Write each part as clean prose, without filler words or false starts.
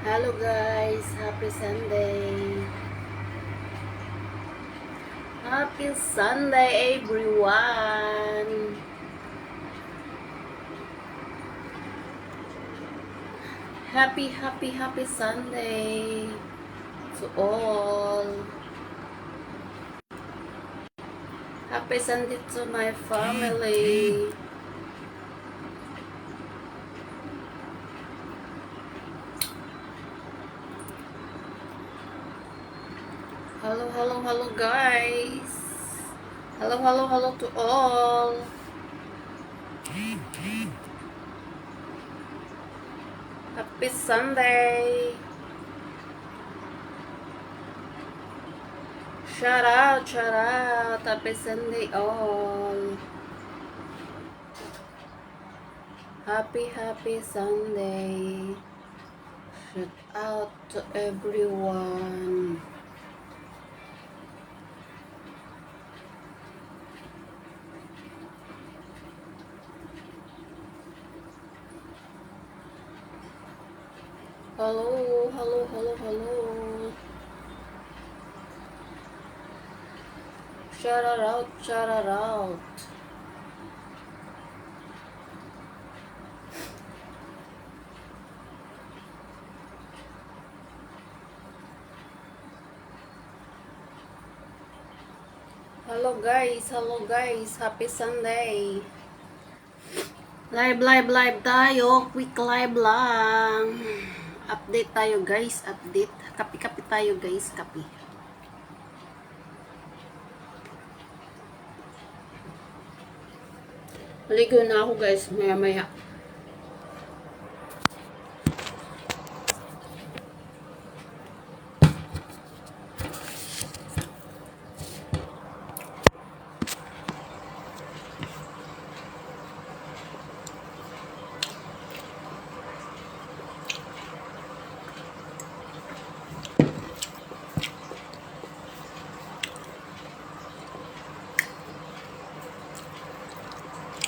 Hello guys, happy Sunday. Happy Sunday everyone. Happy Sunday to all. Happy Sunday to my family. Hello guys. Hello to all. Happy Sunday. Shout out. Happy Sunday all. Happy Sunday. Shout out to everyone. Hello. Shout out. Hello guys, happy Sunday. Live tayo, quick live lang. Update tayo guys, update. Kapi tayo guys, kapi. Maligo na ako guys, maya.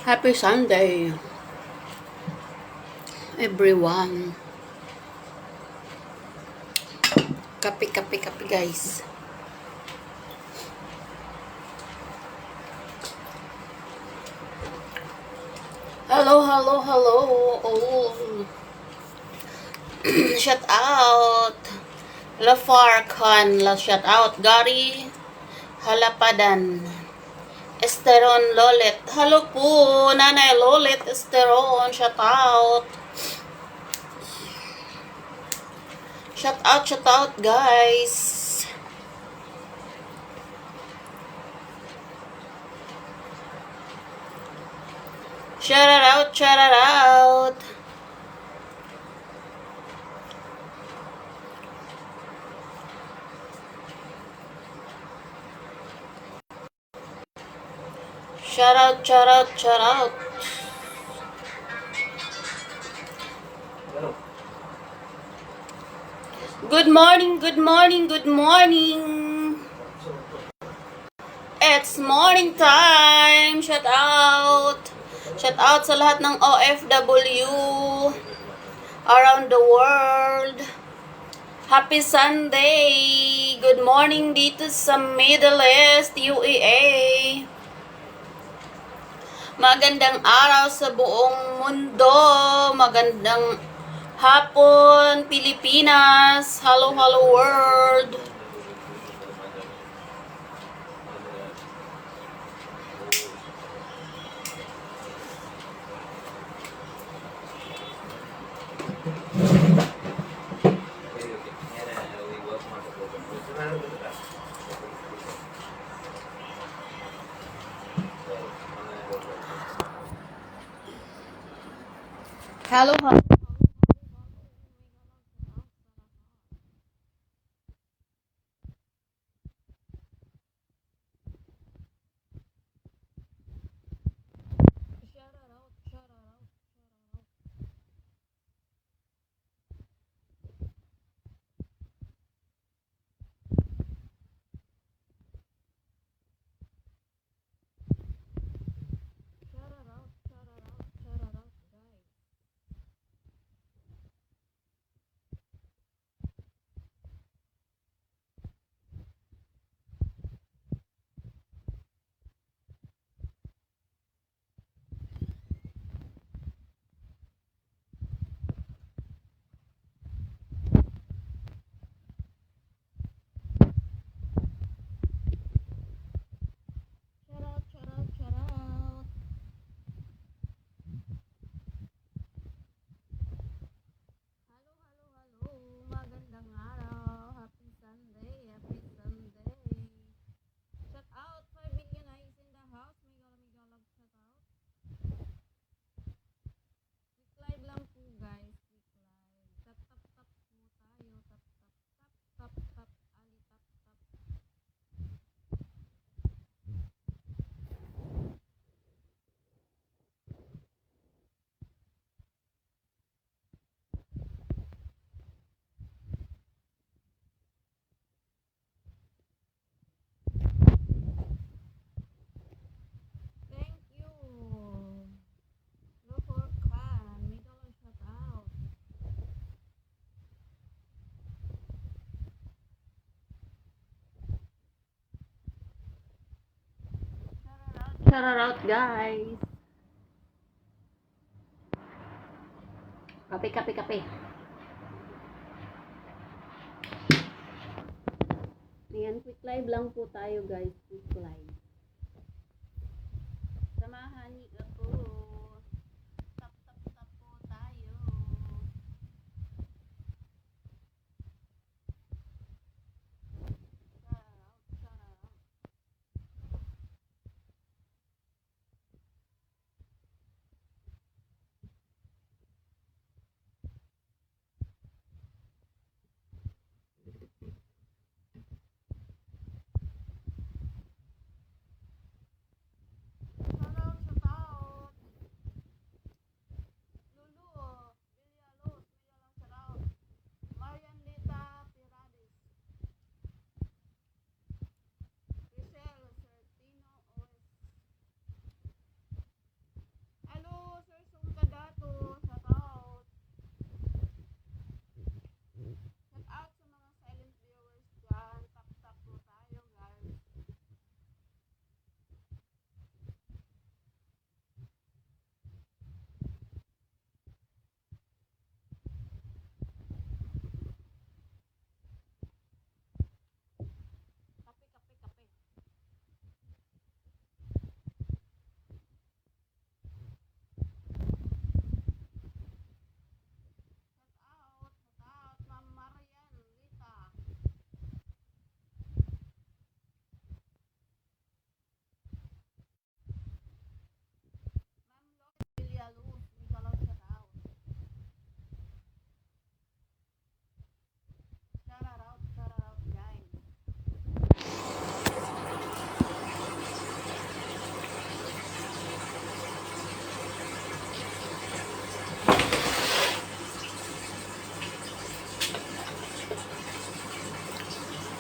Happy Sunday, everyone. Kapi guys. Hello. Oh. Shout out. Lafarcan, shout out. Gary Halapadan. Esteron Lolet. Hello po, Nanay Lolet Esteron. Shout out. Shout out guys. Shout out. Shout out. Good morning. It's morning time. Shout out sa lahat ng OFW around the world. Happy Sunday. Good morning dito sa Middle East, UEA. Magandang araw sa buong mundo. Magandang hapon, Pilipinas. Hello world. Hello. Shout out guys. Kape, kape, kape. Ayan, quick live lang po tayo guys. Quick live. Samahan niyo ako. Tap, tap, tap po tayo.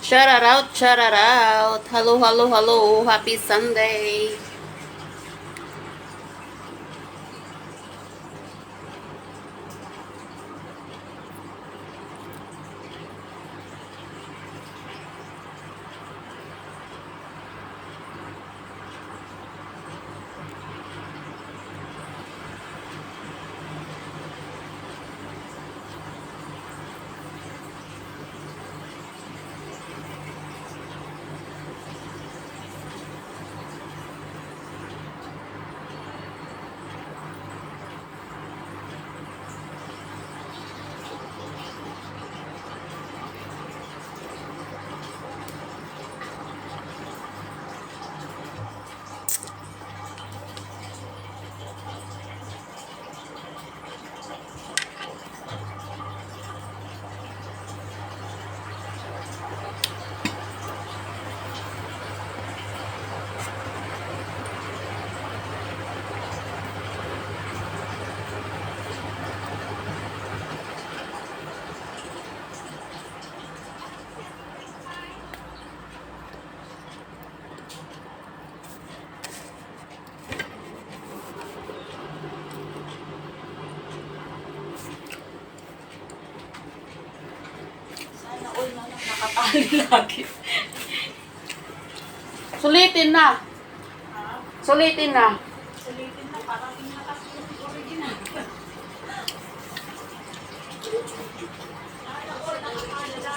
Shout out, shout out. Hello, hello, hello. Happy Sunday. Nakatali lagi. Sulitin na. Sulitin na. Sulitin na, parang inakas yung original.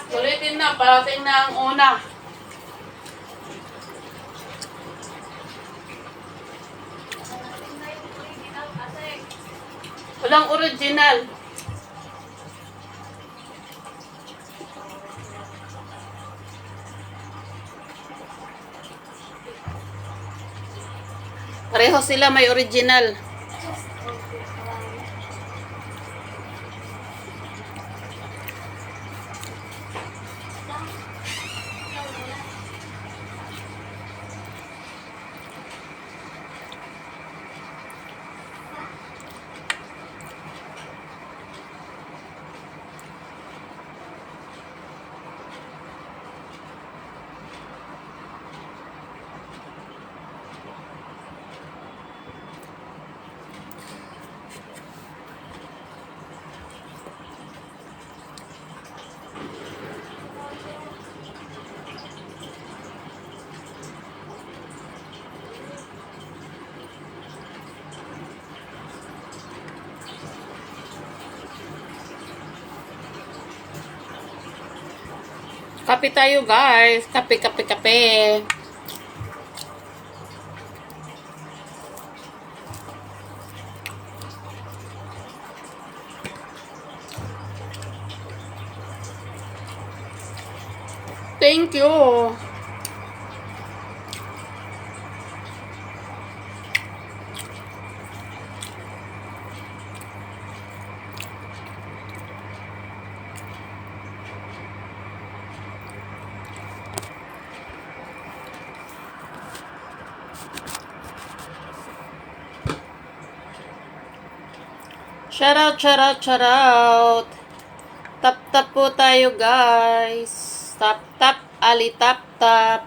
Sulitin na. Parating na ang una. Walang original. Pareho sila may original. Kape tayo guys. Kape, kape, kape. Thank you. Shout out, shout out, shout out. Tap tap po tayo guys. Tap tap, ali tap tap.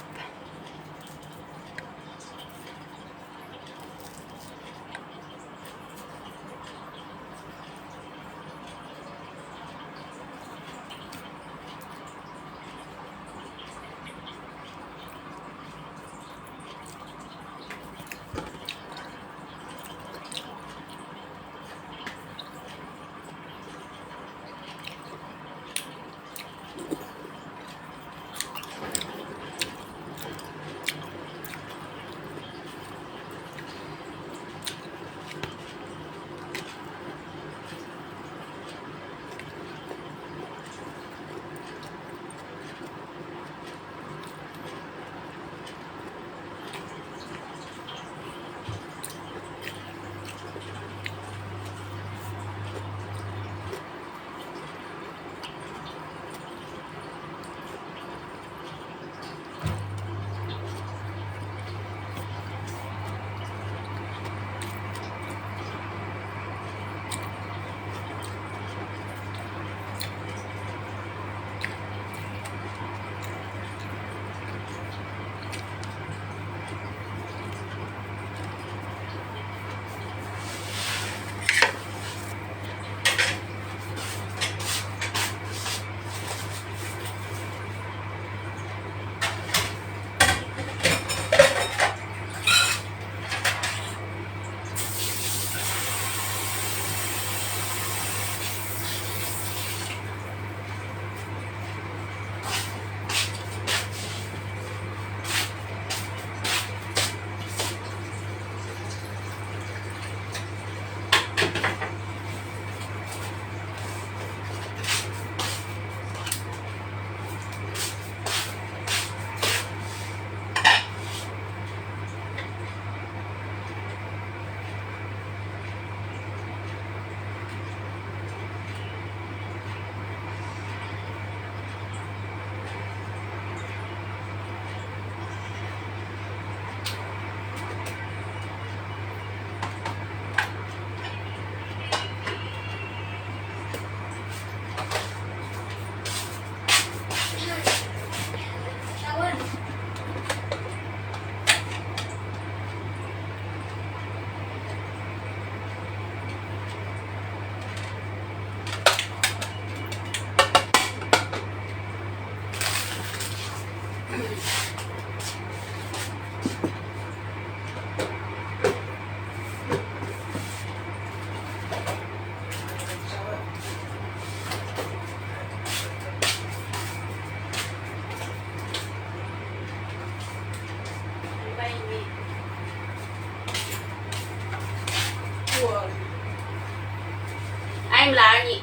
I'm Larry.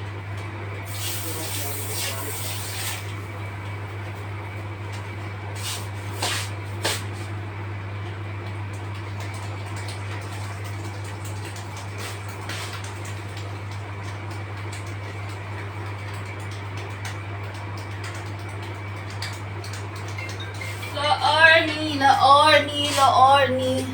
Laorni.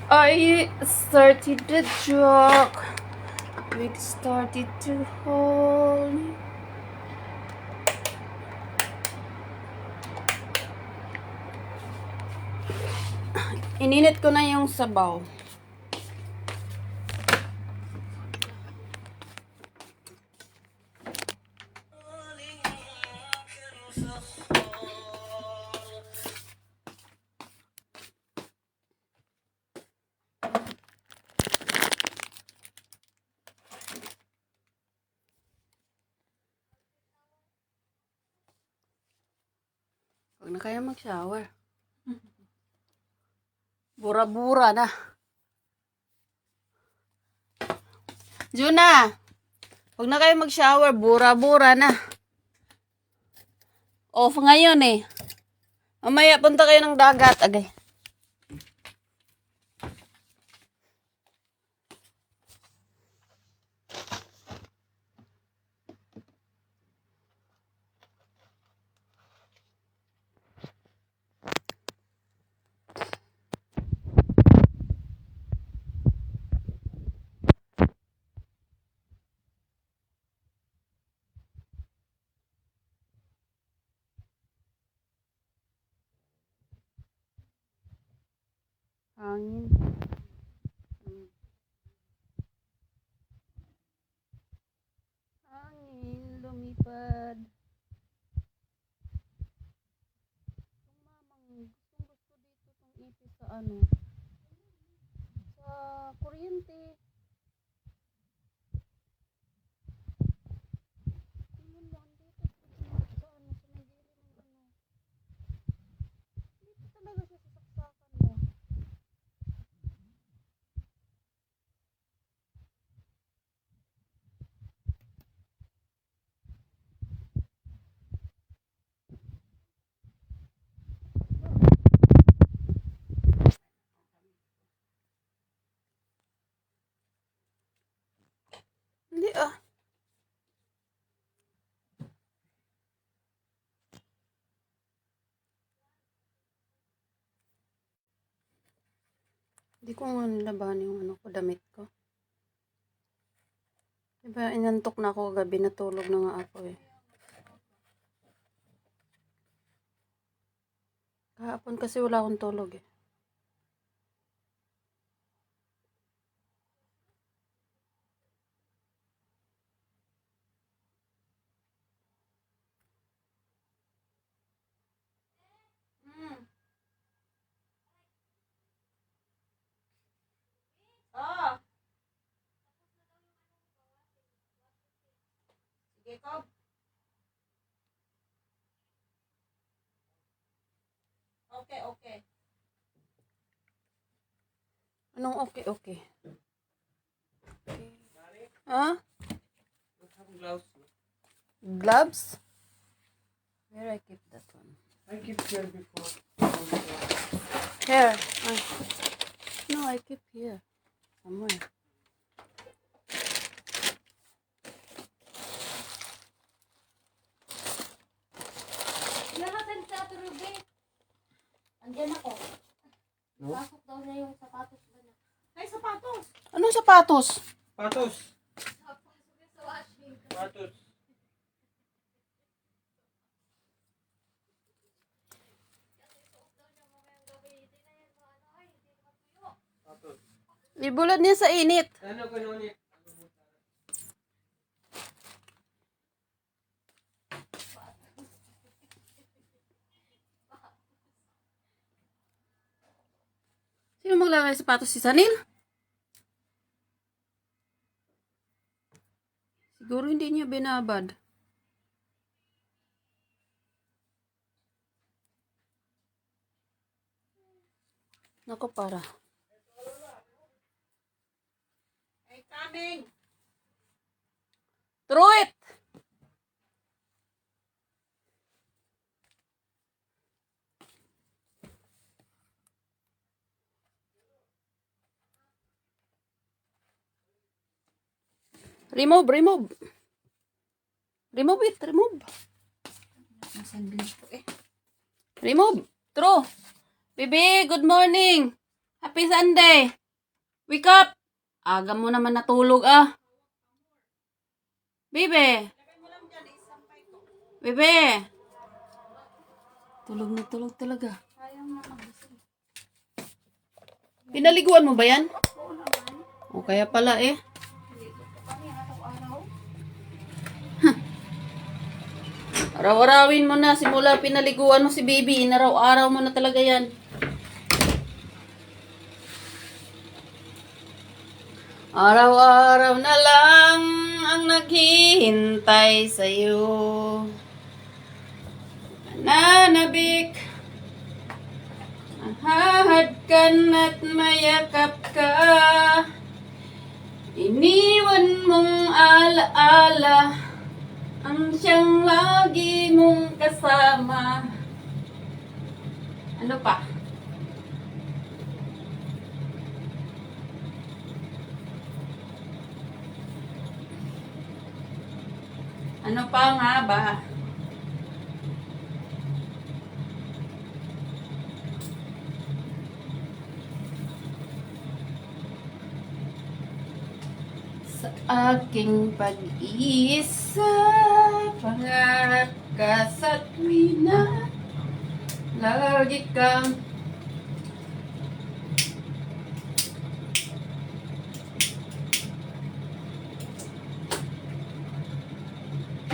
I started the joke. We started to hold. Ininit ko na yung sabaw. kaya mag-shower. Bura-bura na. Juna, huwag na kayo mag-shower. Bura-bura na. Off ngayon eh. Mamaya punta kayo ng dagat. Agay. Hangin. Hangin, lumipad. Mamang, gustong gusto dito itong ipis sa ano? Sa kuryente. Tingnan mo, andito sa ano, sa may gilid ng ano. Dito talaga siya sa saksakan mo. Hindi ah. Hindi ko nga nilabahan yung ano ko, damit ko. Diba, inantok na ako gabi, natulog na nga ako eh. Kahapon kasi wala akong tulog eh. Oh! Sige, Kob. Okay, okay. Anong okay, okay? Ha? Gloves. Gloves? Where I keep that one? I keep here before. Here. No, I keep here. Somewhere. Lahat ng sa Ruby. Andiyan ako. No? Pasok daw na yung sapatos ba na? Ay, sapatos. Anong sapatos? Patos. Pasok na sa washing. Patos. Patos. Ibulad niya sa init. Ano ganun niya? Sino maglalagay ng sapatos? Si Sanil? Siguro hindi niya binabad. Nako para. Ay, coming. Throw it! Remove, remove. Remove it, remove. Nasaan ko eh? Remove. Throw. Baby, good morning. Happy Sunday. Wake up. Aga mo naman natulog ah. Baby. Baby. Tulog na tulog talaga. Pinaliguan mo ba yan? O kaya pala eh. Araw-arawin mo na. Simula pinaliguan mo si baby. Inaraw-araw mo na talaga yan. Araw-araw na lang ang naghihintay sa'yo. Nananabik Hahad ka na't mayakap ka. Iniwan mong alaala ang siyang lagi mong kasama. Ano pa? Ano pa nga ba? Sa aking pag-iisa, pangarap ka sa tuwina, lagi kang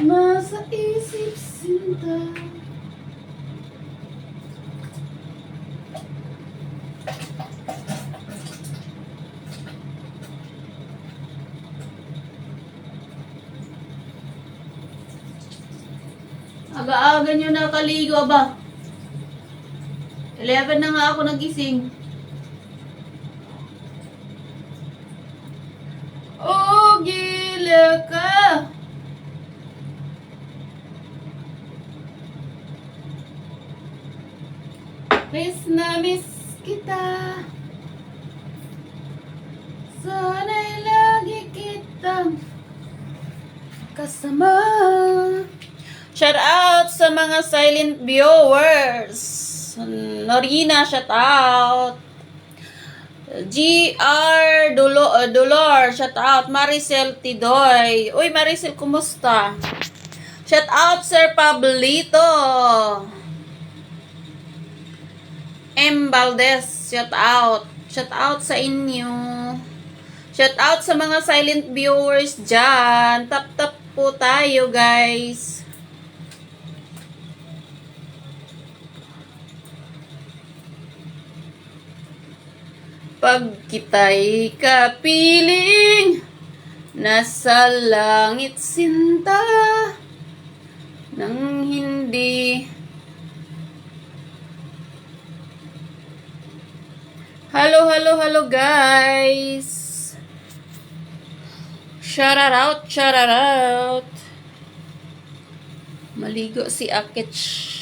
nasa isip sinta. Aga-aga nyo nakaligo ba? 11 na nga ako nagising. Oh, gila ka! Miss na miss kita. Sana'y lagi kitang kasama. Shout out sa mga silent viewers. Norina, shout out. GR Dolor, shout out. Maricel Tidoy. Uy, Maricel, kumusta? Shout out, Sir Pablito. M. Valdez, shout out. Shout out sa inyo. Shout out sa mga silent viewers dyan. Tap-tap po tayo, guys. Pag kita'y kapiling, nasa langit sinta, nang hindi. Hello guys. Shout out. Maligo si Akich.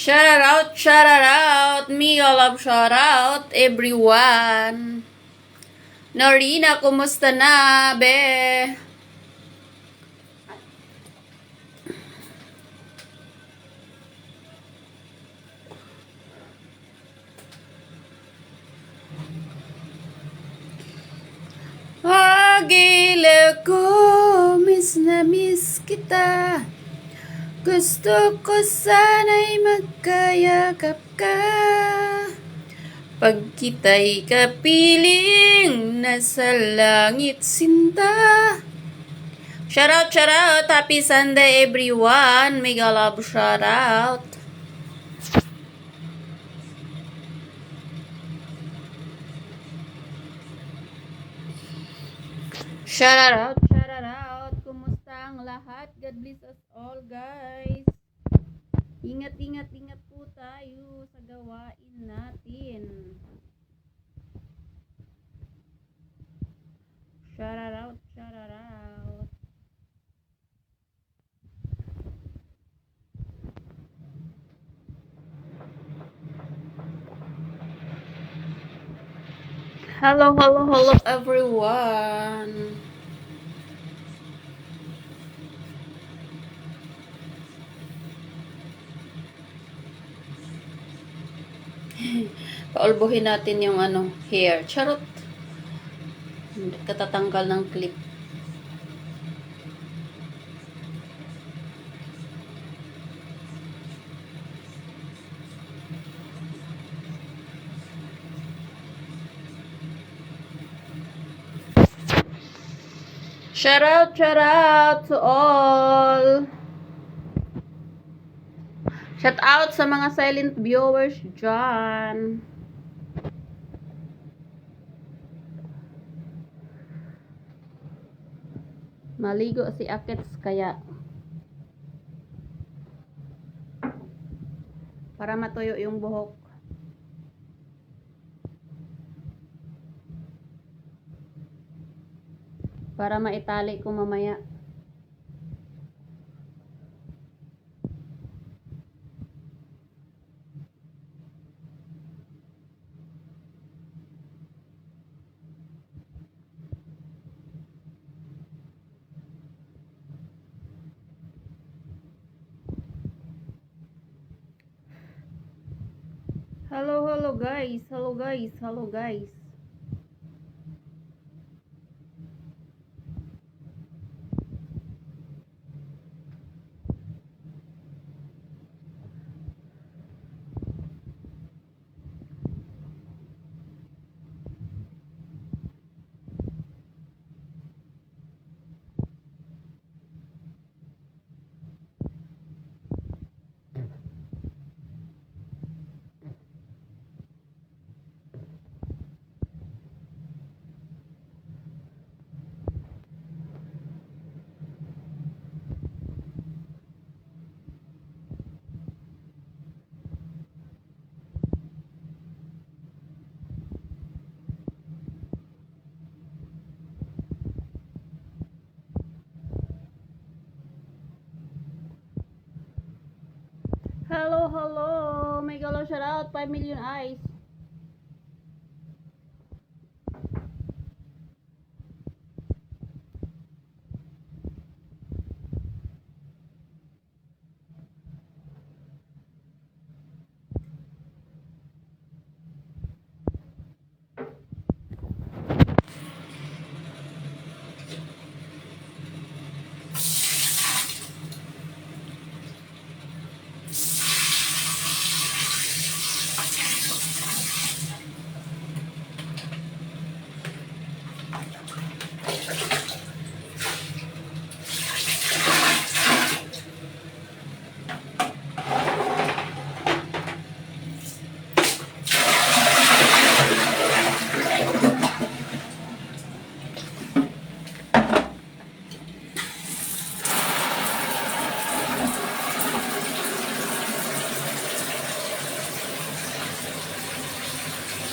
Shout out, Mega love shout out, everyone. Norina, kumusta na, be? Agila ko, miss na miss kita. Gusto ko sana'y magkayakap ka. Pag kita'y kapiling, nasa langit sinta. Shout out. Happy Sunday, everyone. Mega love shout out. Shout out. Kumusta ang lahat? God bless us all, guys. Ingat po tayo sa gawain natin. Shout out. Hello everyone. Paulbuhin natin yung hair. Charot. Katatanggal ng clip. Shout out to all. Shout out sa mga silent viewers dyan. Maligo si Akits kaya para matuyo yung buhok. Para maitali ko mamaya. Hello guys. Hello guys. Hello. May galaw shout out 5 million eyes.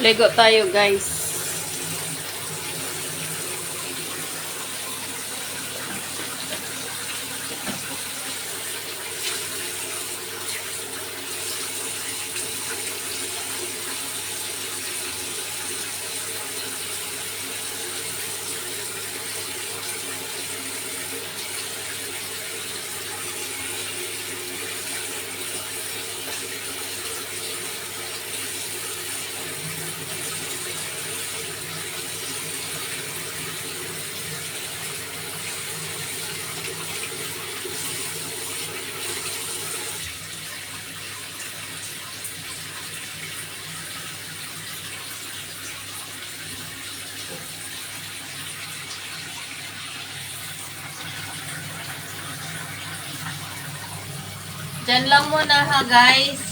Lego tayo guys. Diyan lang muna ha guys.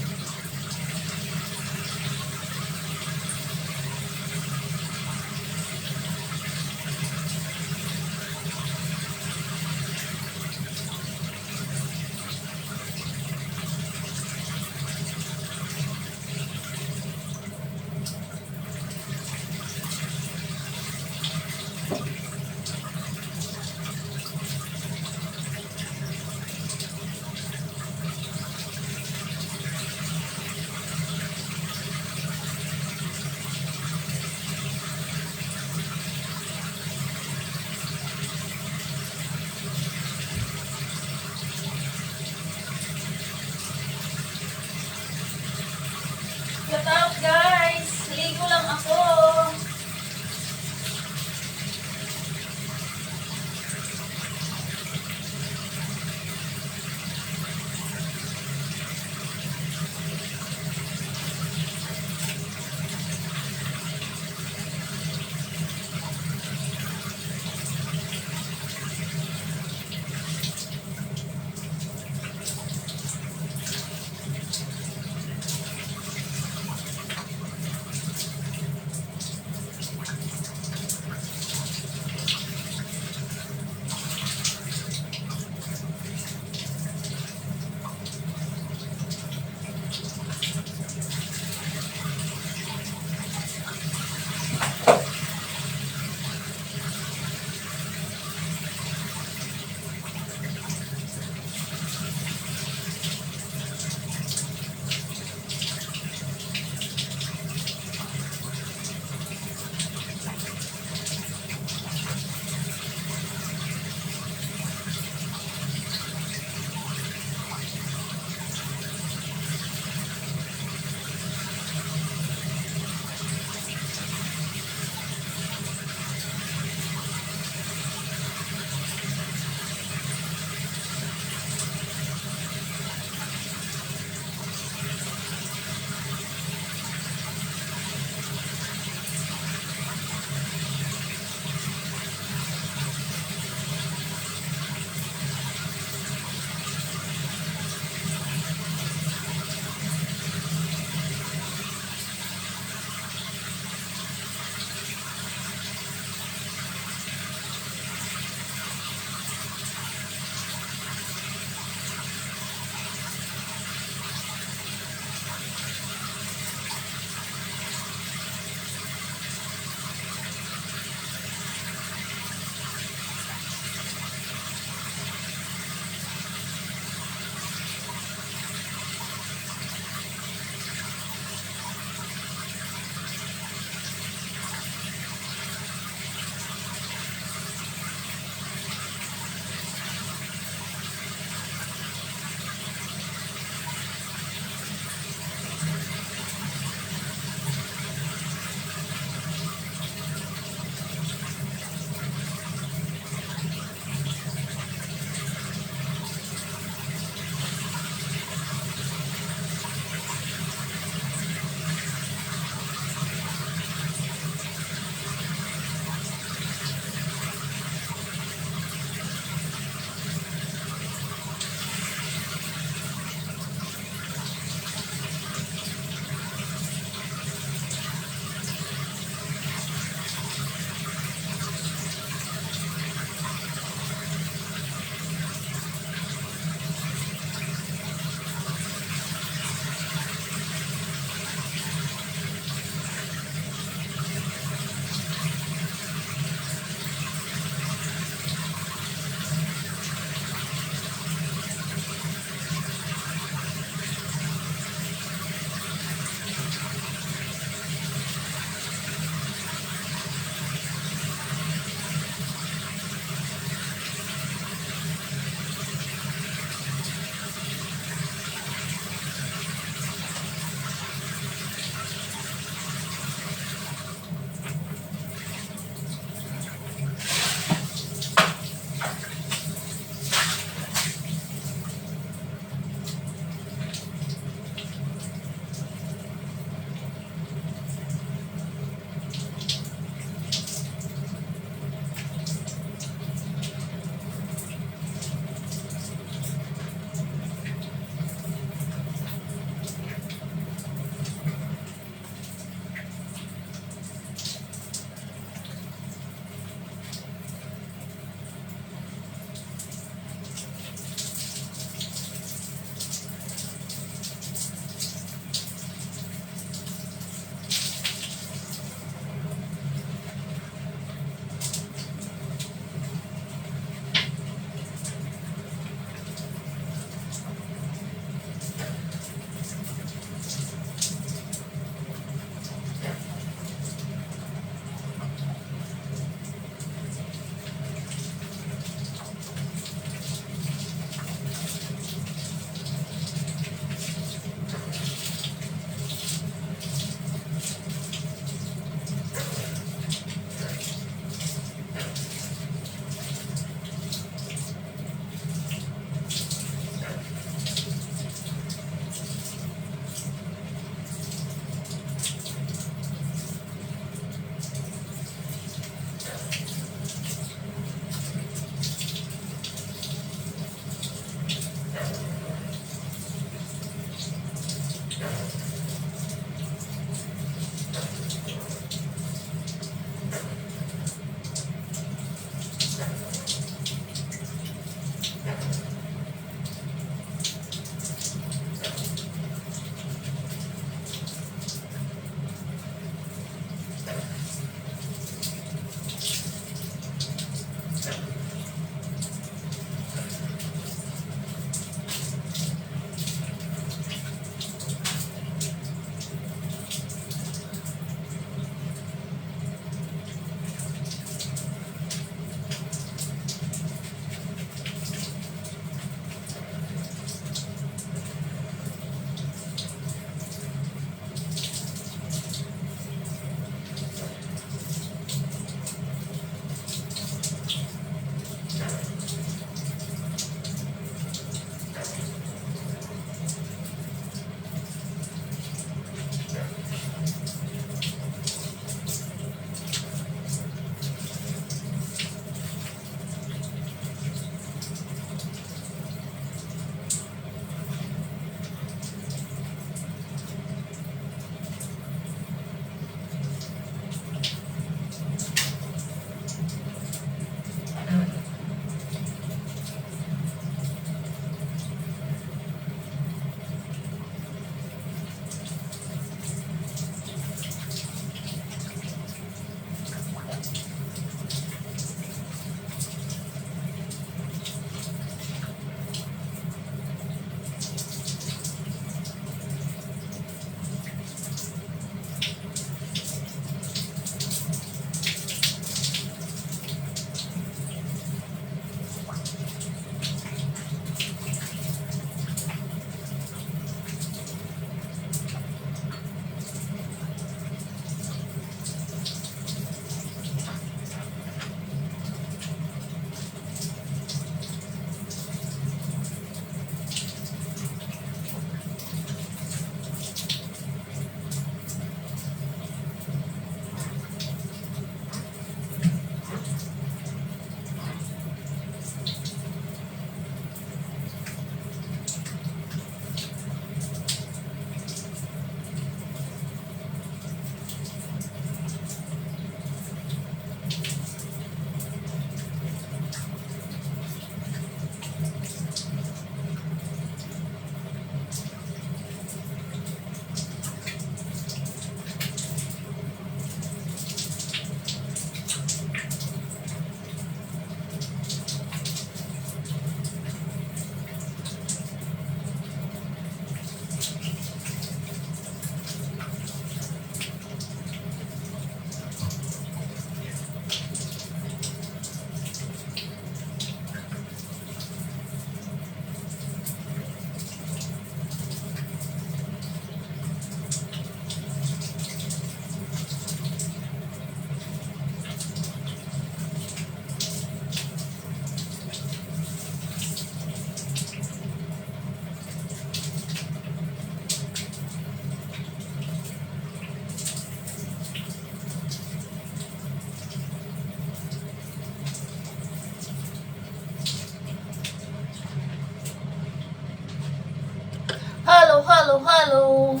Hello, hello.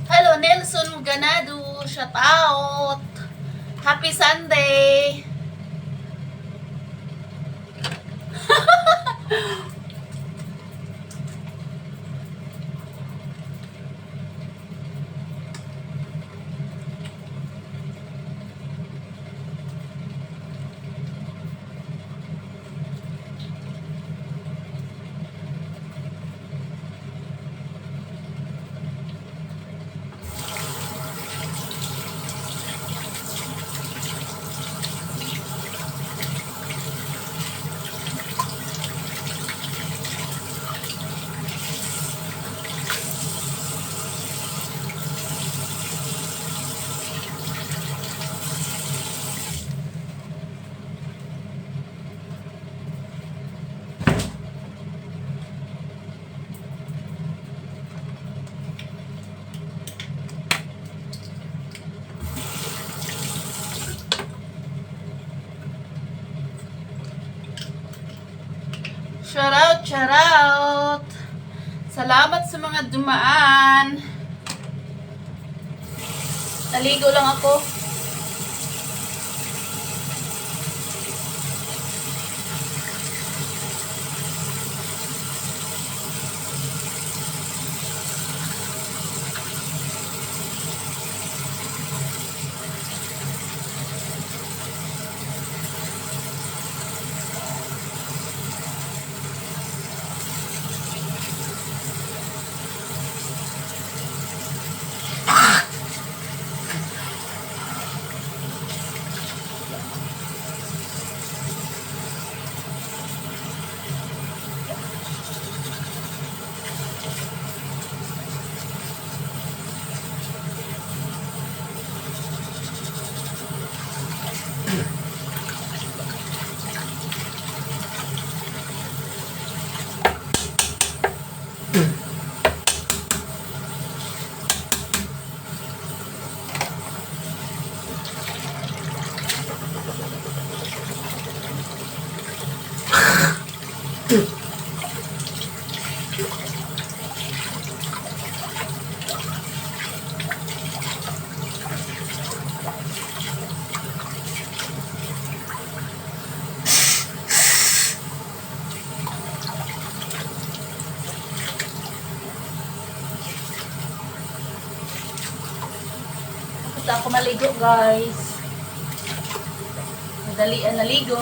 Hello, Nelson Ganado. Shout out. Happy Sunday. Shout out, shout out. Salamat sa mga dumaan. Naligo lang ako. Tapos ako maligo, guys. Madalian naligo.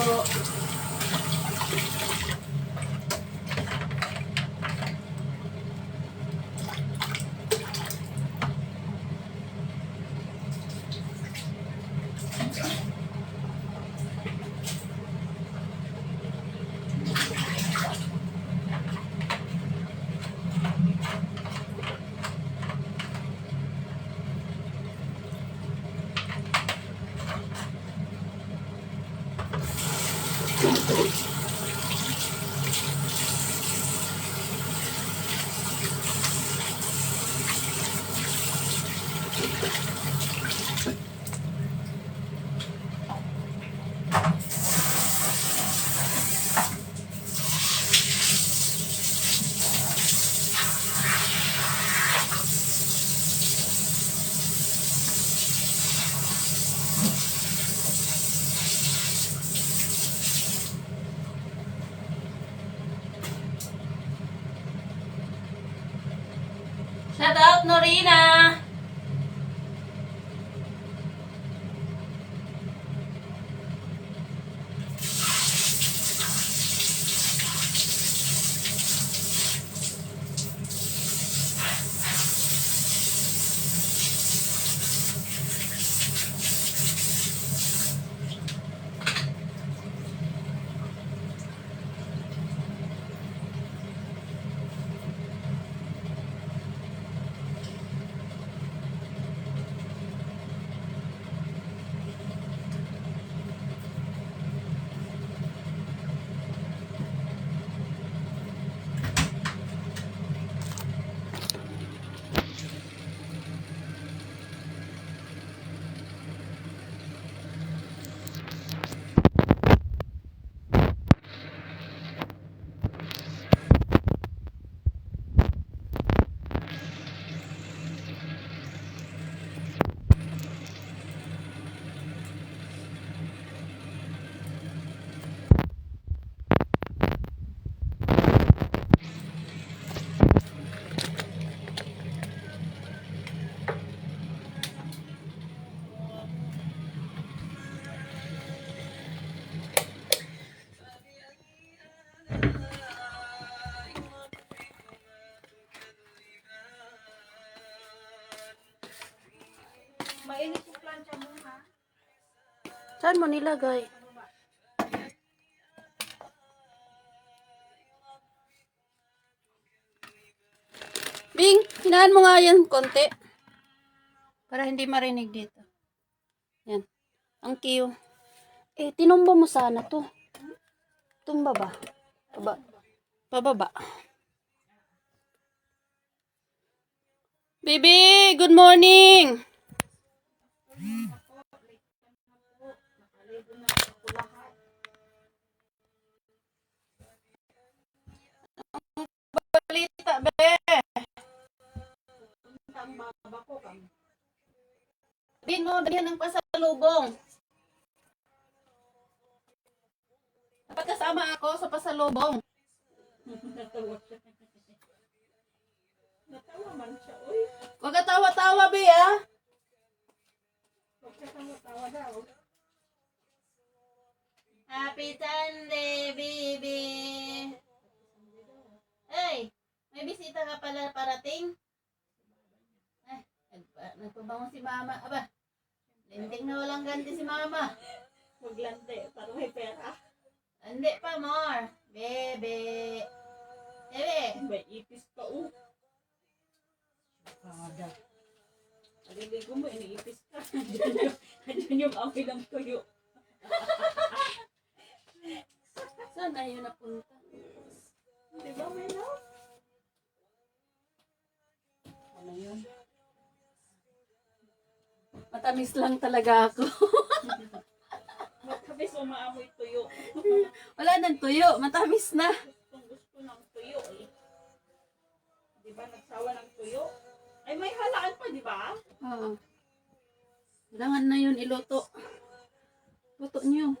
Shout out, Norina! Saan mo nilagay? Bing, hinaan mo nga yan konti. Para hindi marinig dito. Yan. Ang kiyo. Eh, tinumba mo sana to. Tumba ba? Pababa. Baby, good morning! Balita, be! Ang baba ko kami. Bino, dalihan ang pasalubong. Dapat kasama ako sa pasalubong. Natawa man siya, uy. Huwag ka tawa-tawa, be, ah. Huwag ka tawa daw. Happy Sunday, baby. Hey, may bisita ka pala parating? Ay, nagpabango si mama. Aba, linting na walang ganti si mama. Maglante, para may pera. Hindi pa, more. Bebe. Bebe. May ipis ka, Kada. Pagaligo mo, iniipis ka. Andiyan yung amoy ng tuyo. Saan na yun napunta? Di ba, Melo? Ano yun? Matamis lang talaga ako. Matamis umaamoy tuyo. Wala nang tuyo. Matamis na. Gustong gusto ng tuyo, eh. Di ba, nagsawa ng tuyo? Ay, may halaan pa, di ba? Oo. Kailangan na yun iluto. Luto niyo.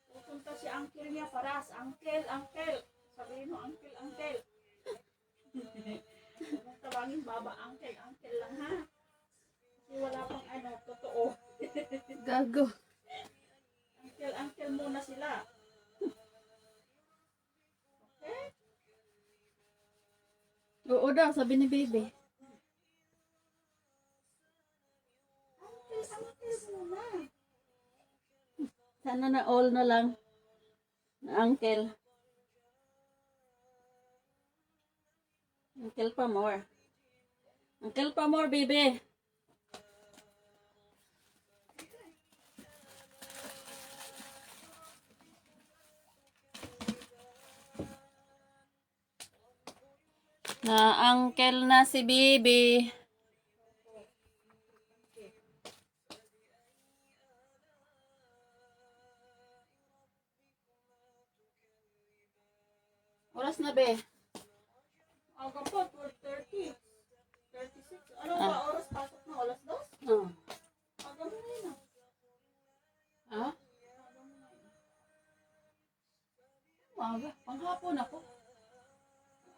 Pupunta si uncle niya, paras. Uncle, uncle. Sabihin mo, uncle, uncle. Huwag tawagin baba, uncle, uncle lang, ha? Kasi wala pang ano, totoo. Gago. Uncle, uncle muna sila. Okay? Oo daw, sabi ni baby. Uncle, uncle muna. Sana na all na lang. Na uncle. Uncle pa more. Uncle pa more, baby. Na uncle na si baby. Oras na, be. Aga pa, 4:30. 36. Ano ba oras pasok na? Alas 2? Oh. Aga mo na yun, Ha? Aga mo na yun. Aga. Panghapon ako.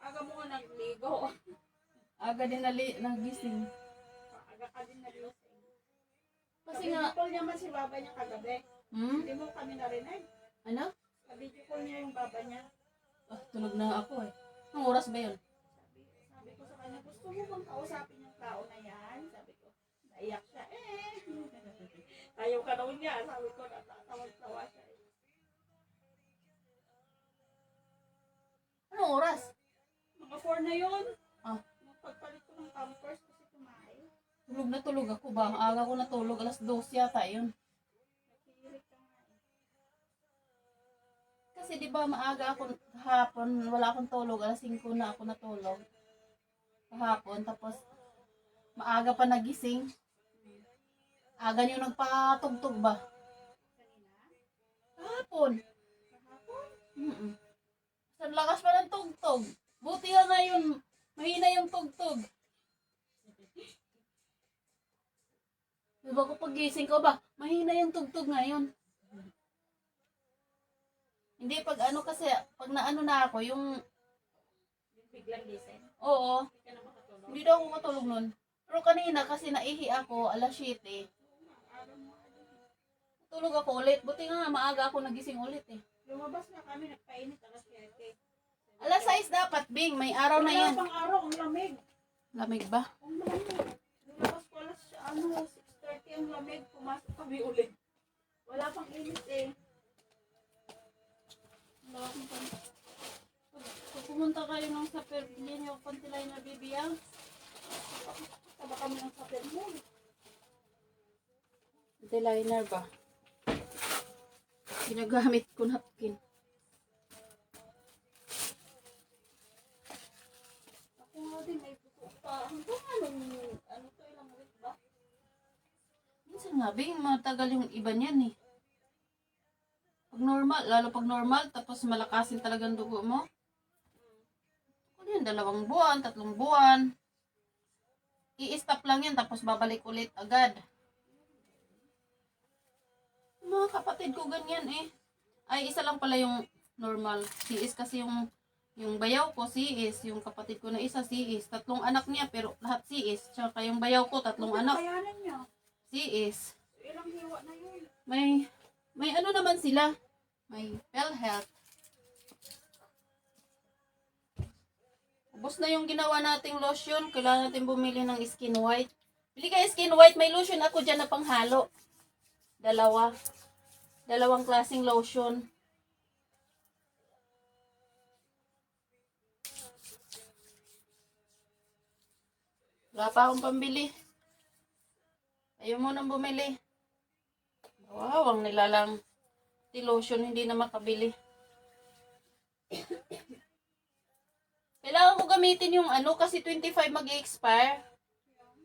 Aga mo nga nagligo. Aga din nagising. Aga ka din nagising. Kasi Video nga, call niya man si baba niya kagabi. Hindi mo kami narinig. ano? Video call niya yung baba niya. Ah, tulog na ako eh. Anong oras ba yun? Sabi ko sa kanya, gusto mo bang kausapin yung tao na yan? Sabi ko, naiyak siya. Ayaw ka daw niya. Sabi ko, natatawa siya. Anong oras? Mga 4 na yun. Ah. Pagpalit ko ng pampers kasi kumain. Tulog na tulog ako ba? Aga ko natulog. Alas 12 yata yun. Nakikinig ka nga eh. Kasi di ba maaga ako kahapon, wala akong tulog. Alas 5 na ako natulog. Kahapon. Tapos maaga pa nagising. Aga niyo nagpatugtog ba? Kanina? Kahapon. Kahapon? Sa lakas pa ng tugtog. Buti nga ngayon, mahina yung tugtog. Diba ko pagising ko ba, mahina yung tugtog ngayon. Hindi pag ano kasi, pag naano na ako, yung, Biglang gising. oo, Hindi ka na makatulog. hindi daw ako matulog nun. Pero kanina kasi naihi ako, alas 7. Aga mo. Tulog ako ulit. Buti nga maaga ako nagising ulit eh. Lumabas na kami, nagpainit alas 7. Alas 6 dapat, Bing. May araw na Wala yan. pang araw, ang lamig. Lamig ba? Ang lamig. Nilabas ko alas, 6:30 ang lamig. Pumasok kami ulit. Wala pang init eh. Wala akong pan- Pag pumunta kayo ng sa Perlin, yung pantilay na bibiyang. Taba kami ng sapin mo. Deliner ba? Ginagamit ko napkin. Ako nga din, may puso pa. Ano to, ilang week ba? Minsan nga, Bing, matagal yung iba niyan eh. Pag normal, lalo pag normal, tapos malakasin talagang dugo mo. Ano yun, 2 buwan, 3 buwan. I-stop lang yan, tapos babalik ulit agad. Mga kapatid ko ganyan eh. Ay, isa lang pala yung normal. CS kasi yung bayaw ko, CS. Yung kapatid ko na isa, CS. 3 anak niya, pero lahat CS. Tsaka yung bayaw ko, 3 anak, Kayanan niya. CS. Ilang hiwa na yun. May ano naman sila. May PhilHealth. Ubos na yung ginawa nating lotion. Kailangan natin bumili ng Skin White. Bili kayo Skin White. May lotion ako dyan na panghalo. 2. 2 klaseng lotion. Wala pa akong pambili. Ayaw mo nang bumili. Wow, ang nilalang lotion hindi na makabili. Kailangan ko gamitin yung ano kasi 25 mag-expire.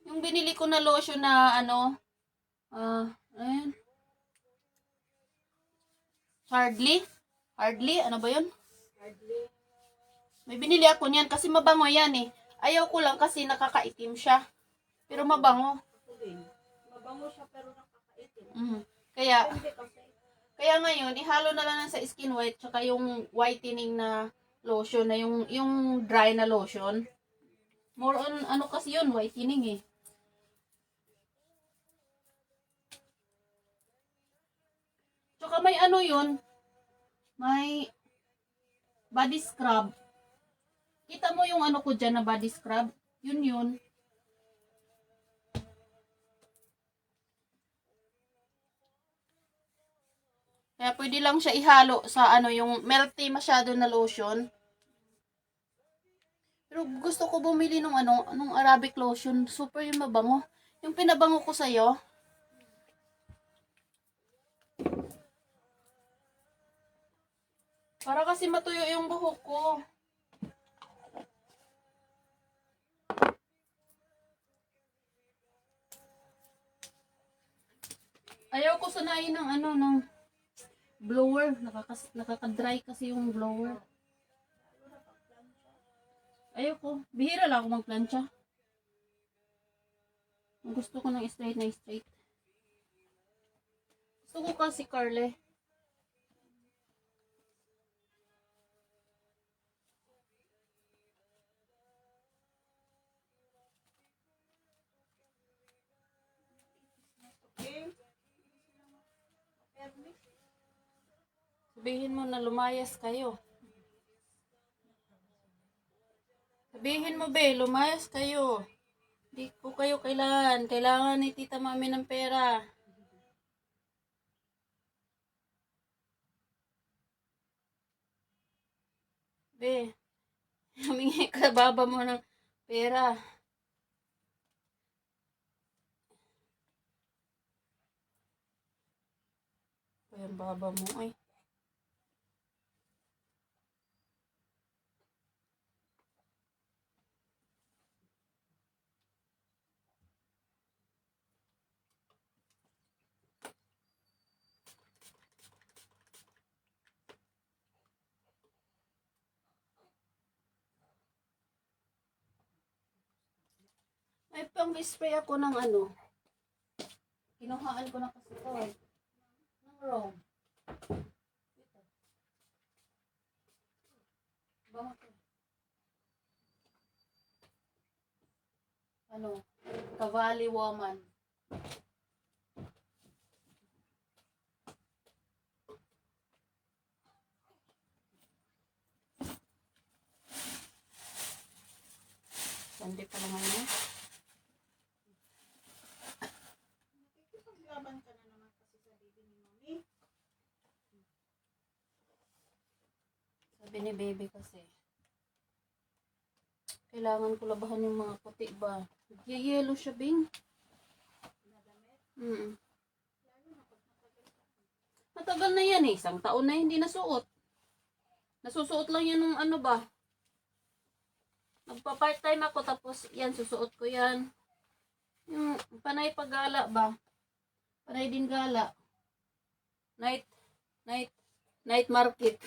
Yung binili ko na lotion na ano, ayan. Hardly, ano ba yun? May binili ako niyan kasi mabango yan eh. Ayaw ko lang kasi nakakaitim siya. Pero mabango. Ako din. Mabango siya pero nakakaitim. Kaya, Hindi kasi. kaya ngayon, ihalo na lang sa Skin White tsaka yung whitening na lotion na yung dry na lotion. More on ano kasi yun, whitening eh. Tsaka may ano yun, may body scrub. Kita mo yung ano ko dyan na body scrub? Yun. Kaya pwede lang siya ihalo sa ano yung melty masyado na lotion. Pero gusto ko bumili nung nung Arabic lotion. Super yung mabango. Yung pinabango ko sa'yo. Para kasi matuyo yung buhok ko. Ayaw ko sanayin ng ng blower. Nakaka-dry kasi yung blower. Ayaw ko. Bihira lang ako magplancha. Gusto ko ng straight na straight. Gusto ko kasi curly. Sabihin mo na lumayas kayo. Sabihin mo be, lumayas kayo. Di ko kayo kailangan. Kailangan ni Tita Mami ng pera. Be, humingi ka baba mo ng pera. Kaya baba mo ay. May pang-spray ako ng Kinuhaan ko na kasi ito eh. Ng Rome. Ito. Bango to. Cavalli Woman. bebe ni baby kasi. Kailangan ko labahan yung mga puti ba. Yellow siya, Bing. Matagal na yan eh. 1 taon na hindi nasuot. Nasusuot lang yan ng ano ba. Magpa-part-time ako tapos yan, susuot ko yan. Yung panay paggala ba. Panay din gala. Night market.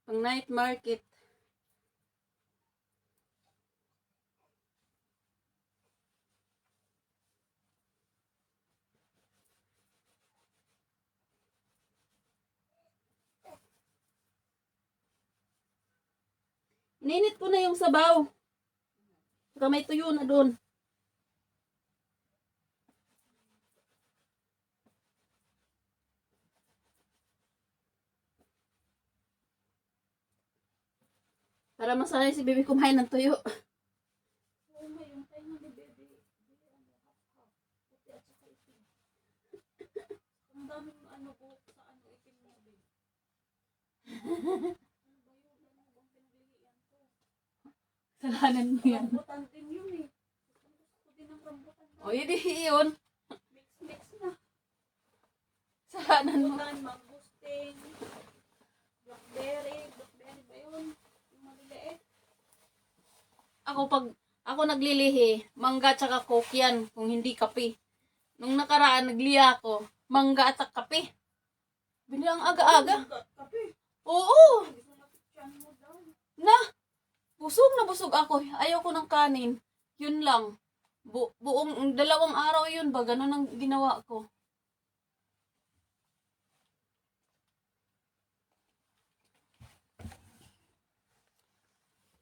Pang night market. Ininit ko na yung sabaw. Saka may tuyo na doon. Para masanay si baby kumain ng tuyo. Oo nga, yung tayo ni baby. Half-half. Puti at saka itim. Ang daming buhok sa itim na baby. Salanan mo yan. Rambutan din yun eh. Gusto din ng rambutan. O, hindi yun. Mix na. Salanan mo. Rambutan, mangustin, blackberry. Blackberry ba yun? Yung maliliit. Ako naglilihi, mangga tsaka coke yan, kung hindi kape. Nung nakaraan, nagliya ako, mangga at kape. Bilang aga-aga. Kape. Oo! Gusto na picturean mo daw. Busog na busog ako. Ayaw ko ng kanin. Yun lang. Buong 2 araw yun ba? Ganun ang ginawa ko.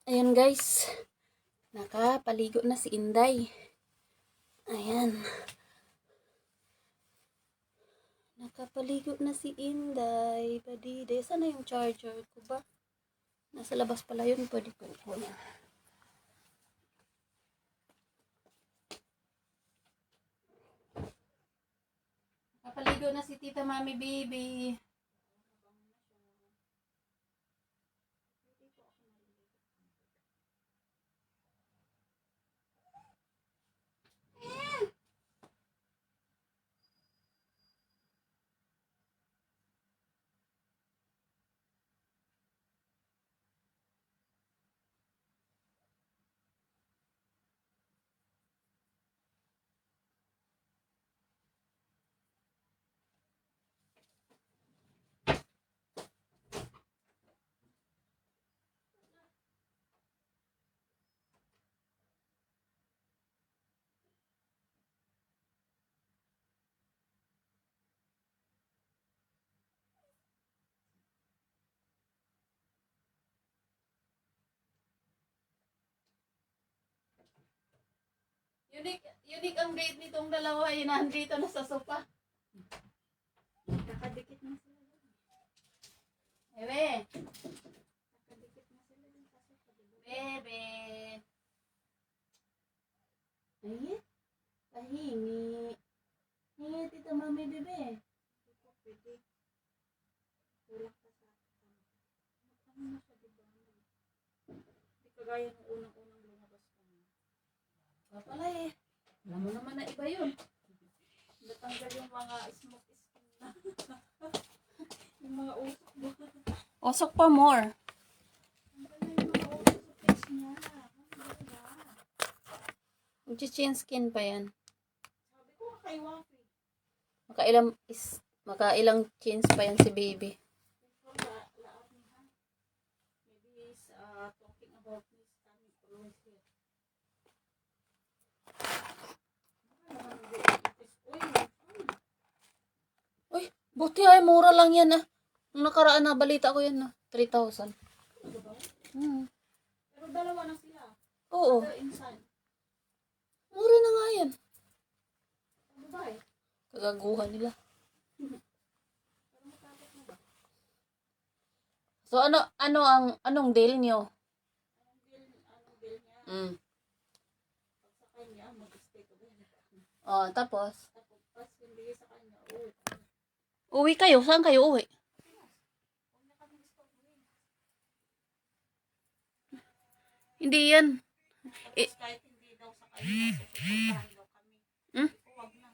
Ayan guys. Nakapaligo na si Inday. Ayan. Nakapaligo na si Inday. Padide. Sana yung charger ko ba? Nasa labas pala yun. Pwede ko kunin. Nakapaligo na si Tita Mami Baby. Unique ang date nitong dalawa. Nandito na sa sofa. Nakadikit na sila. Bebe. Nakadikit na sila yung kasi Bebe. Ay, pahingi. Hingi, Tita Mami, Bebe. Hindi ko pwede. Tulak ka sa akin. Ano na siya, diba? Hindi kagaya ng unang-unang lumabas ka na. Pala eh. Alam mo naman na iba yun. Natanggal yung mga smoke skin na. Yung mga usok mo. Osok pa more. Tanggal na yung mga usok sa face niya. Ano ba? Mag-chin skin pa yan. Sabi ko kay Wafi. Makailang chins pa yan si baby. Laat niya. Maybe is talking about this coming close here. Uy, buti ay mura lang yan ah. Nung nakaraan na balita ko yan ah. 3,000. Pero dalawa na sila. Oo. Other inside. Mura na nga yan. Ano ba eh? Kagaguhan nila. Pero matapos na ba? So anong deal nyo? Anong bill niya? Pag sa kanya, mag-stay ko ba? Oh, tapos? Tapos, pas yung bigay sa kanya, Uwi kayo? Saan kayo uwi? Hindi yan. Tapos kahit hindi daw sa kanya, susuportahan daw kami. Hmm? Sabi ko, wag na.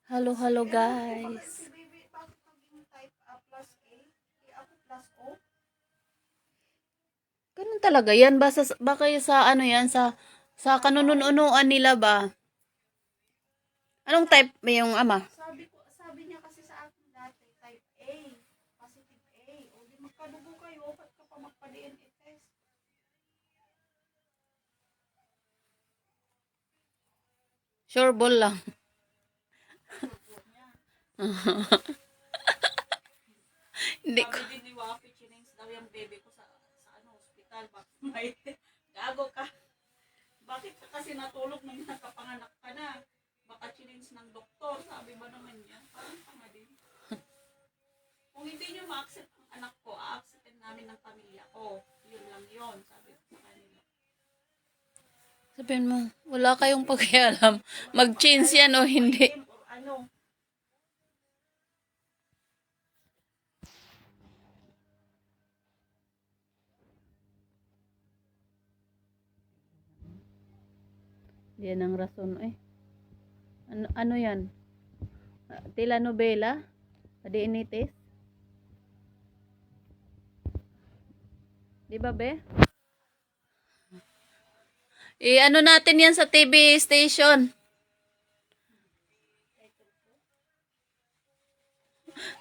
Hello guys. Si baby, bakit naging type A plus A? Ako plus O? Ganun talaga yan. Baka sa ano yan, sa kanununuan nila ba? Anong type ba yung ama? Sabi niya kasi sa akin dati, type A, positive A. O di magkadugo kayo, ba't ka pa magpa-DNA test? Sure ball lang. Hindi ko. Sabi din ni Wafi, chinings daw yung baby ko sa hospital. Bakit may gago ka? Bakit ka kasi natulog nung nagkapanganak ka na? Baka chinings ng doktor, sabi ba naman niya? Parang tanga din. Kung hindi niyo ma-accept ang anak ko, a-acceptin namin ng pamilya ko. Yun lang yun, sabi ko sa kanila. Sabihin mo, wala kayong pakialam. Mag-change yan o hindi. Or ano, Yan ang rason eh. Ano yan? Telenovela? DNA test? Di ba be? Ano natin yan sa TV station.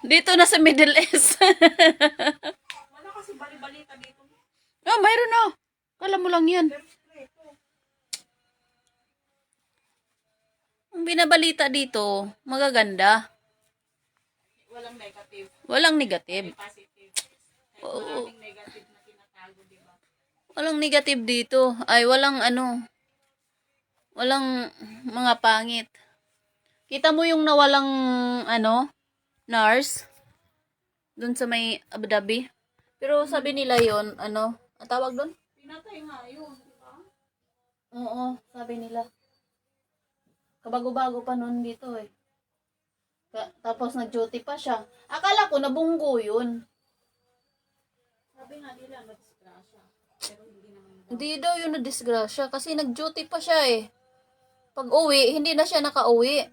Dito na sa Middle East. wala kasi bali-balita dito. Oh, mayroon na. Kala mo lang yan. Pero sekreto. Ang binabalita dito, magaganda. Walang negative, Walang negative. may positive. Oo. Maraming negative na tinatago, di ba? Walang negative dito. Ay, walang ano. Walang mga pangit. Kita mo yung nawalang ano, nurse doon sa may Abu Dhabi. Pero sabi nila yon ano, ang tawag doon? Pinatay nga yun, di ba? Oo, sabi nila. Kabago-bago pa noon dito eh. Tapos nag-duty pa siya. Akala ko nabunggo yun. Sabi nga nila, na-disgrasya. Pero hindi naman daw. Hindi daw yun na disgrasya kasi nag-duty pa siya eh. Pag uwi, hindi na siya nakauwi.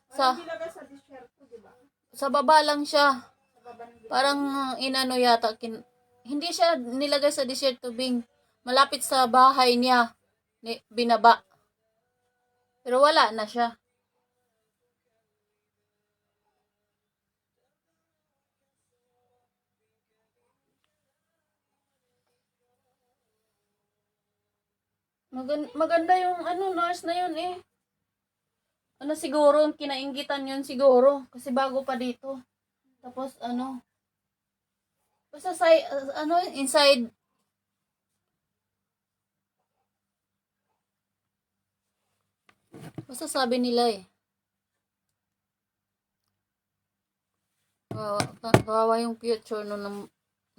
Parang nilagay sa disyerto, di ba? Sa baba lang siya. Sa baba ng Parang inano yata, hindi siya nilagay sa desert tubing. Malapit sa bahay niya, binaba. Pero wala na siya. Maganda yung ano, nurse na yun eh. Ano siguro, kinainggitan yun siguro. Kasi bago pa dito. Tapos ano, basta inside. Basta sabi nila eh. Kawawa yung future nun ng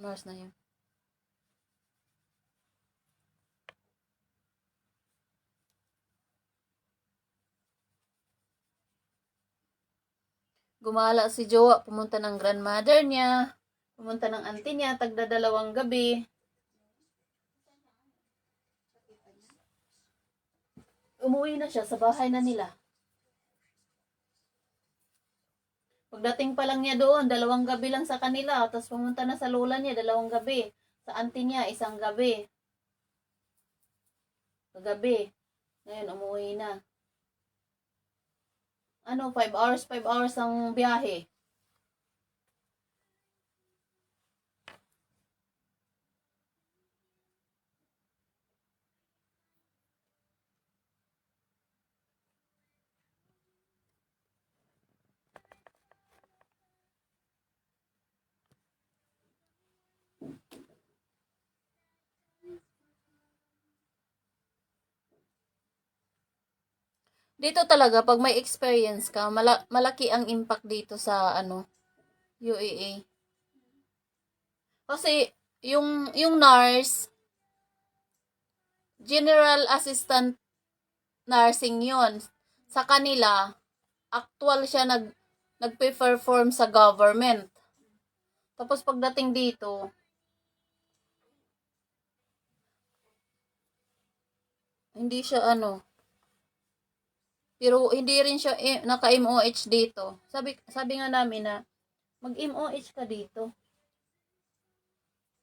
nurse na yun. Gumala si Jowa, pumunta ng grandmother niya, pumunta ng auntie niya, tagdadalawang gabi. Umuwi na siya sa bahay na nila. Pagdating pa lang niya doon, 2 gabi lang sa kanila, tapos pumunta na sa lola niya, 2 gabi. Sa auntie niya, 1 gabi. Kagabi. Ngayon, umuwi na. 5 hours ang biyahe. Dito talaga, pag may experience ka, malaki ang impact dito sa UAA. Kasi, yung nurse, general assistant nursing yon. Sa kanila, actual siya nagpe-perform sa government. Tapos pagdating dito, hindi siya ano, pero hindi rin siya naka-MOH dito. Sabi nga namin na mag-MOH ka dito.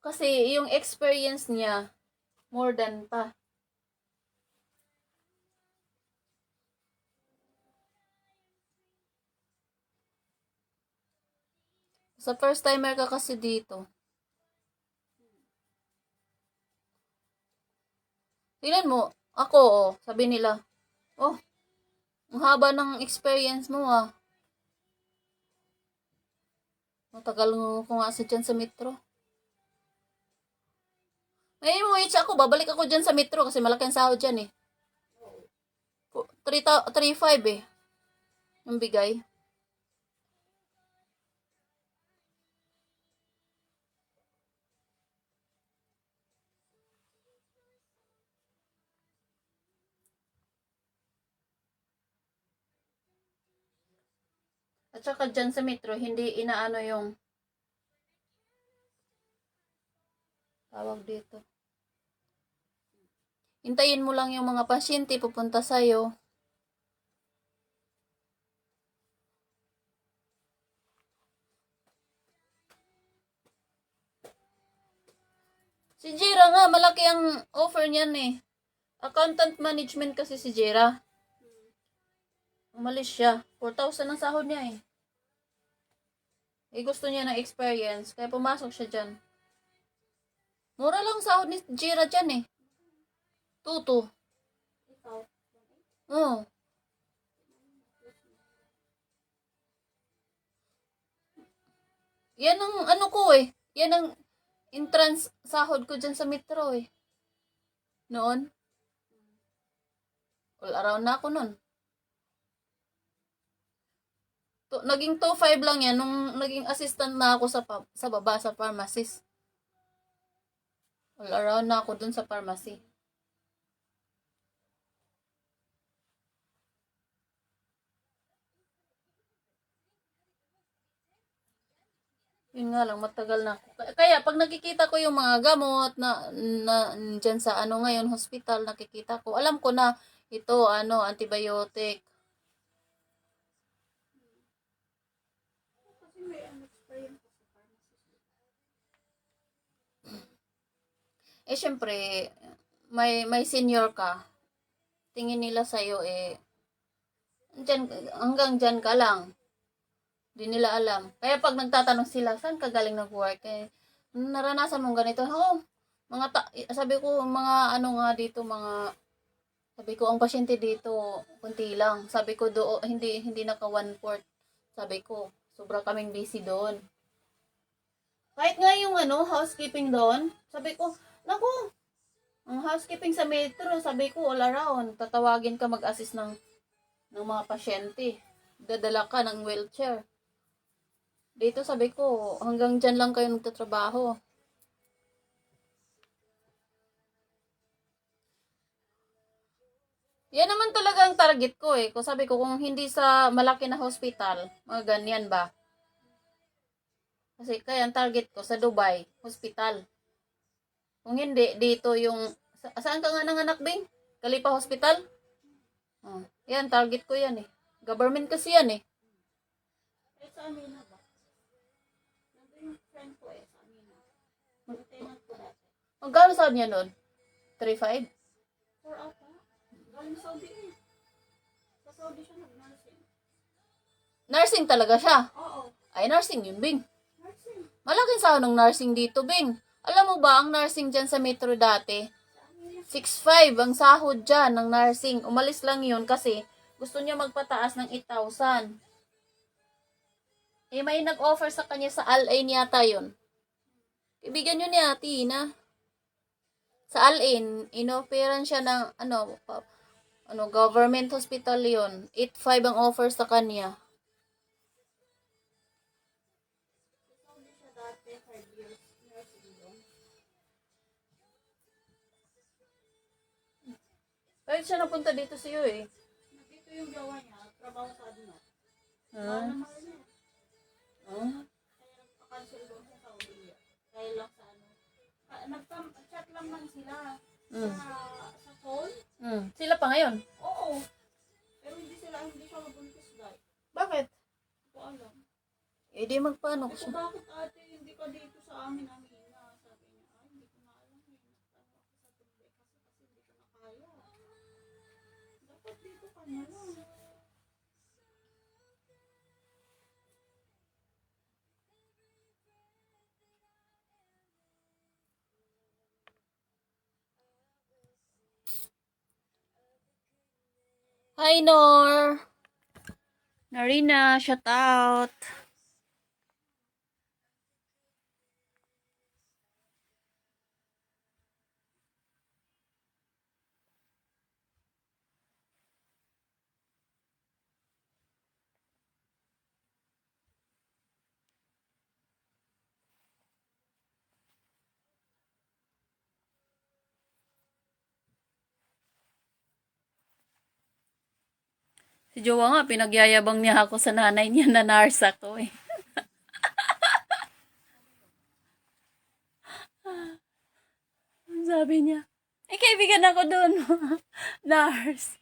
Kasi yung experience niya more than pa. Sa first timer ka kasi dito. Tingnan mo, ako sabi nila, oh, ang haba ng experience mo ah. Matagal ko nga dyan sa metro. May MOH ako, babalik ako dyan sa metro kasi malaki ang sahod dyan eh. 3,500 eh. Yung bigay. At saka dyan sa metro, hindi inaano yung tawag dito. Hintayin mo lang yung mga pasyente pupunta sa'yo. Si Jira nga, malaki ang offer niyan eh. Accountant management kasi si Jira. Umalis siya. 4,000 ang sahod niya eh. Gusto niya ng experience, kaya pumasok siya dyan. Mura lang sahod ni Jira dyan eh. 2,2. Ikaw. Oo. Yan ang ano ko eh. Yan ang entrance sahod ko dyan sa metro eh. Noon. All around na ako noon. Naging 2,500 lang yan nung naging assistant na ako sa baba sa pharmacist. All around na ako dun sa pharmacy. Yun nga lang, matagal na ako. Kaya pag nakikita ko yung mga gamot na dyan sa ano ngayon, hospital, nakikita ko, alam ko na ito, antibiotic. Kasi may experience ko sa pharmacy. Syempre, may senior ka. Tingin nila sa'yo dyan, hanggang dyan ka lang. Di nila alam. Kaya pag nagtatanong sila, saan ka galing nag-work? Naranasan mong ganito? Sabi ko, sabi ko, ang pasyente dito, kunti lang. Sabi ko, hindi naka 1/4. Sabi ko, sobra kaming busy doon. Kahit nga yung housekeeping doon, sabi ko, naku, ang housekeeping sa metro, sabi ko, all around, tatawagin ka mag-assist ng mga pasyente. Dadala ka ng wheelchair. Dito sabi ko, hanggang dyan lang kayo nagtatrabaho. Yan naman talaga ang target ko eh. Kung sabi ko, kung hindi sa malaki na hospital, mga ganyan ba? Kasi kaya ang target ko sa Dubai, hospital. Kung hindi, dito yung, saan ka nga nanganak, Bing? Kalipa Hospital? Yan, target ko yan eh. Government kasi yan eh. Sa amin na ba? Nandun yung friend ko sa amin na. Lieutenant ko dati. Magkano sahod niya nun? 3,500? 4 out ha? Galing Saudi eh. Sa Saudi siya nag-nursing. Nursing talaga siya. Oo. Ay, nursing yun, Bing. Nursing. Malaking sahod ng nursing dito, Bing. Alam mo ba, ang nursing dyan sa metro dati, 6,500 ang sahod dyan ng nursing. Umalis lang yun kasi gusto niya magpataas ng 8,000. May nag-offer sa kanya sa Al-Ain yata yun. Kaibigan yun ni Ate Ina. Sa Al-Ain, inoferan siya ng government hospital yun. 8,500 ang offer sa kanya. Saudi siya dati, 5 years nursing doon. Bakit siya napunta dito sa iyo eh? Dito yung gawa niya, trabaho sa ano. Ah. Mahal niya. Oh. Kaya nagpa-cancel doon sa Saudi. Kaya lang sa ano. Nagpa-chat lang man sila. Mm. Sa phone. Sila pa ngayon? Oo. Pero hindi siya mabuntis guys. Bakit? Hindi ko alam. Eh di magpaano ko Ito siya. bakit ate, hindi ka dito sa amin, Amina? Sabi niya, ay, hindi ko na alam. Nagtanong ako sa Dubai kasi hindi ko na kaya. Dapat dito ka na lang. Hi, Nor! Narina, shout out! Si Jowa nga, pinagyayabang niya ako sa nanay niya na nurse ako eh. Sabi niya, ay kaibigan ako doon. Nurse.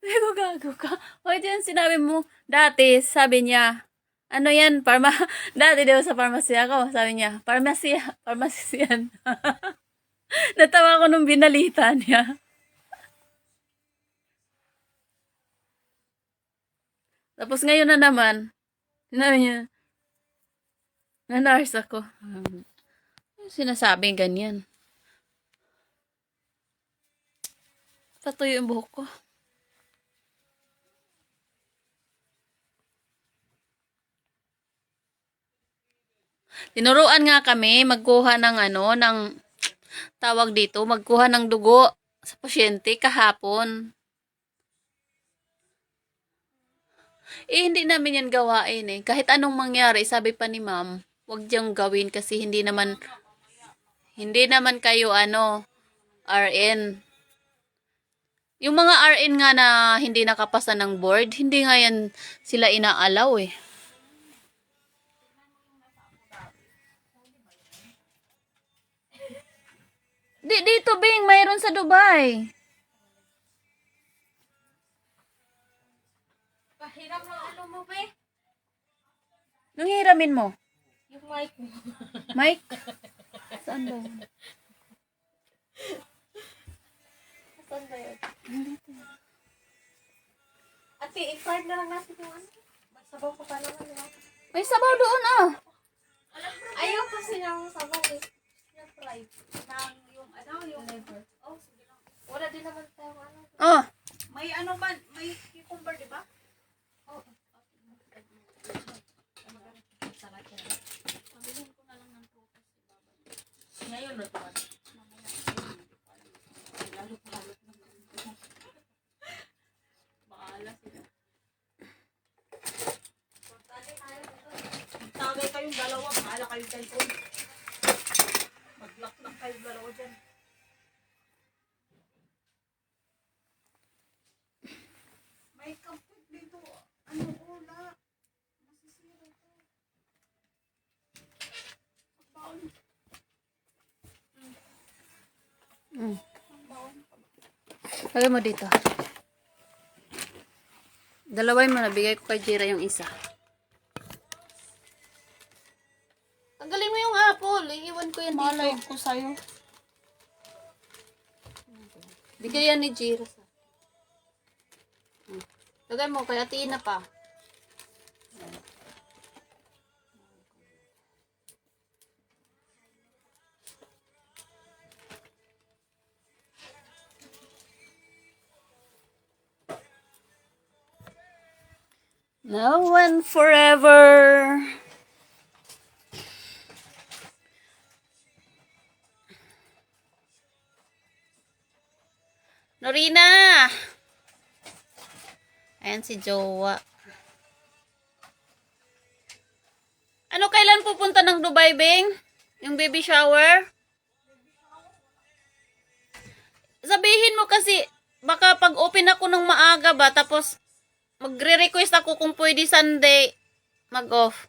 Sabi ko, gago ka. Bakit yan sinabi mo? Dati, sabi niya, ano yan, dati daw sa pharmacy ako. Sabi niya, pharmacy yan. Natawa ko nung binalita niya. Tapos ngayon na naman, sinabi niya, na nurse ako. Sinasabi ganyan. Tatuyo yung buhok ko. Tinuruan nga kami magkuha ng tawag dito, magkuha ng dugo sa pasyente kahapon. Eh, hindi namin yan gawain eh. Kahit anong mangyari, sabi pa ni ma'am, huwag diyang gawin kasi hindi naman kayo RN. Yung mga RN nga na hindi nakapasa ng board, hindi nga yan sila inaalaw eh. Dito Bing, mayroon sa Dubai. Pahiram ng ano mo, be? Nung hiramin mo? Yung mic mo. Mike? Saan ba yun? Saan ba yun? Ate, i-fried na lang natin yung ano. Sabaw ko pa naman, diba? May sabaw doon ah. Ayaw kasi ng sabaw eh. Yung fried. Yung Liver. oh, sige lang. Wala din naman tayong ano. Oh. May may cucumber, di ba? Oo. Pabilihin ko na lang ng prutas. Ngayon na to. Halot-halot na. Baala sila. Tagay kayong dalawa, bahala kayong cellphone. Mag-lock lang kayong dalawa dyan. May kapit dito. Ano ula? Masisira to. Baon. Lagay mo dito. Dalaway mo, nabigay ko kay Jira yung isa. Tanggalin mo yung apple. Iiwan ko yan Malay dito. ko sa'yo. Bigay yan ni Jira. Lagay mo, kay Ate Ina pa. Now and forever. Norina! Ayan si Jowa. Ano, kailan pupunta ng Dubai, Bing? Yung baby shower? sabihin mo kasi, baka pag open ako ng maaga ba, tapos magre-request ako kung pwede Sunday, mag-off.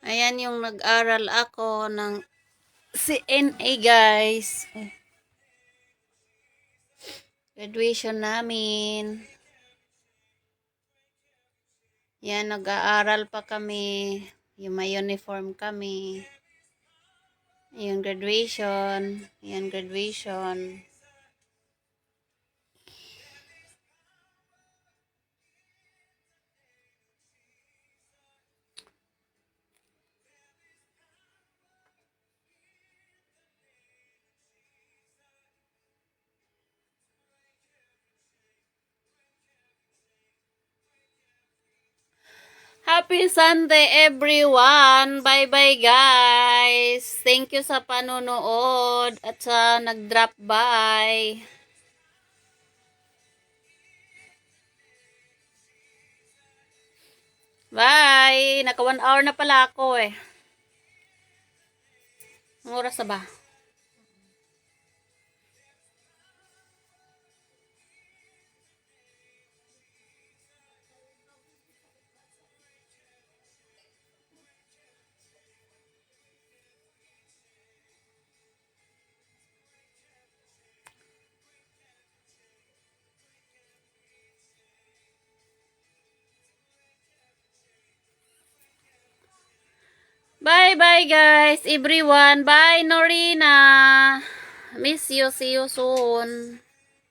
Ayan yung nag-aral ako ng CNA, guys. Graduation namin. Yan, nag-aaral pa kami. Yung may uniform kami. Yung graduation. Yan, graduation. Happy Sunday, everyone! Bye-bye, guys! Thank you sa panonood at sa nag-drop by. Bye! Naka 1 hour na pala ako eh. Ang oras na ba? Bye-bye, guys! Everyone! Bye, Norina! Miss you! See you soon!